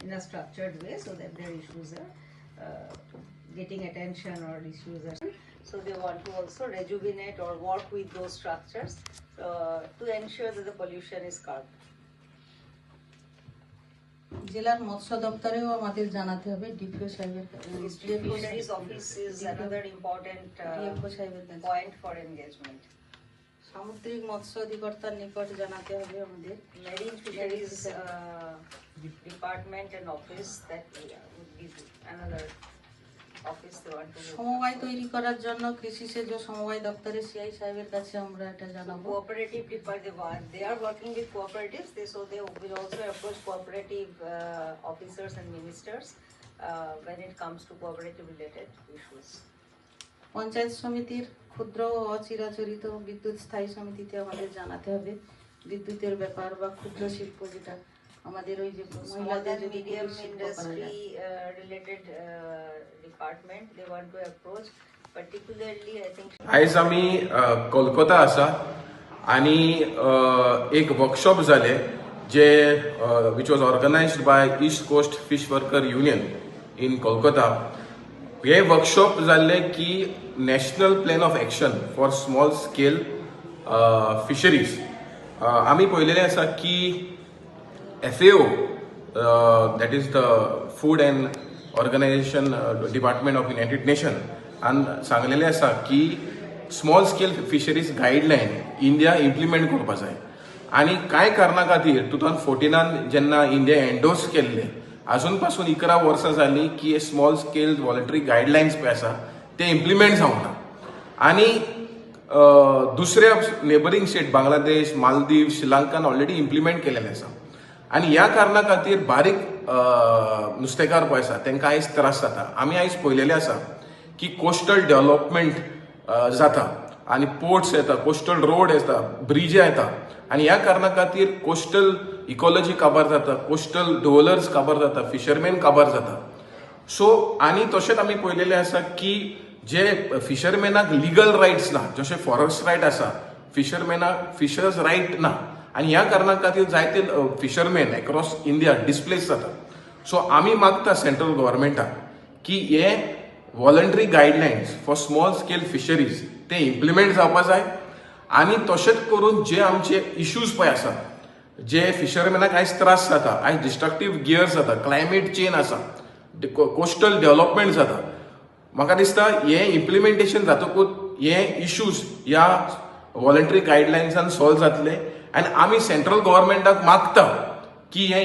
in a structured way so that their issues are getting attention or issues are. So they want to also rejuvenate or work with those structures to ensure that the pollution is curbed. জেলার মৎস্য দপ্তরেও আমাদের জানাতে হবে DPO সাহেবের Fisheries office is another important point for engagement. সামুদ্রিক মৎস্য অধিকর্তার নিকট জানাতে হবে আমাদের Marine Fisheries Department and office that would be another office they want to. সমবায় তৈরি করার জন্য কৃষি সেচ সমবায় দপ্তরের সিআই সাহেবের কাছে আমরা এটা জানাবো। Cooperative department, they are working with cooperatives, so they will also approach cooperative officers and ministers when it comes to cooperative related issues. Panchayat সমিতির ক্ষুদ্র ও অচিরাচরিত বিদ্যুৎ স্থায়ী সমিতিতে আমাদের জানাতে হবে বিদ্যুতের ব্যাপার বা ক্ষুদ্র শিল্প যেটা আমাদের ওই যে মহিলাদের যদি medium industry related department they want to approach particularly I think. आयज आमी कोलकाता आसा आनी एक वर्कशॉप जाले जे which was organized by East Coast Fish Worker Union in Kolkata. हे वर्कशॉप जाल्ले की national plan of action for small scale fisheries. आमी पळयलेलें आसा की FAO, that is the Food and Organization Department of United Nations, and सांगलेले आसा की small scale fisheries guideline India implement करपा जाय. आनी कांय कारणा खातीर 2014 जेन्ना इंडिया एंडोर्स केल्ले अजून पासून 11 वर्सां जाली की स्मॉल स्केल वॉलंटरी गायडलायन्स पळय आसा ते इम्प्लिमेंट जावना. आनी दुसऱ्या नेबरिंग स्टेट बांगलादेश, मालदीव, श्रीलंकान ऑलरेडी इम्प्लिमेंट केलेले आसा. आनी ह्या कारणा खातीर बारीक नुस्तेकार पळय आसा तांकां आयज त्रास जाता. आमी आयज पळयलेलें आसा की कोस्टल डेव्हलपमेंट जाता आनी पोर्ट्स येता, कोस्टल रोड येता, ब्रिजा येता आनी ह्या कारणा खातीर कोस्टल इकॉलॉजी काबार जाता, कोस्टल डोलर्स काबार जाता, फिशरमॅन काबार जाता. सो आनी तशेंच आमी पळयलेलें आसा की जे फिशरमॅनाक लिगल रायट्स ना, जशे फॉरेस्ट रायट आसा, फिशरमॅनाक फिशर्स रायट ना आनी ह्या कारणा खातीर जायते फिशरमॅन अक्रॉस इंडिया डिस्प्लेस जाता. सो आमी मागता सेंट्रल गव्हर्मेंटाक की हे voluntary guidelines for small scale fisheries ते इम्प्लिमेंट जावपा जाय. आनी तशेंच करून जे आमचे इश्यूज पळय आसा, जे फिशरमॅनाक आयज त्रास जाता, आयज डिस्ट्रक्टीव गियर्स जाता, क्लायमेट चेंज आसा, कोस्टल डेव्हलपमेंट जाता, म्हाका दिसता हे इम्प्लिमेंटेशन जातकूच हे इश्यूज ह्या वॉलंटरी गायडलायन्सान सॉल्व जातले. आनी आमी सेंट्रल गव्हर्मेंटाक मागता की हे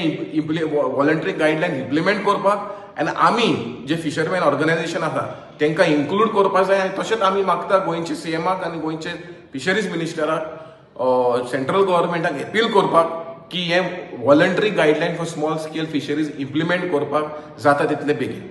वॉलंटरी गायडलायन इम्प्लिमेंट करपाक आनी आमी जे फिशरमॅन ऑर्गनायझेशन आसा तांकां इन्क्लूड करपाक जाय. आनी तशेंच आमी मागता गोंयचे CMाक आनी गोंयचे फिशरीज मिनिस्टराक सेंट्रल गव्हर्मेंटाक अपील करपाक की हे voluntary guideline for small scale fisheries implement करपाक जाता तितले बेगीन.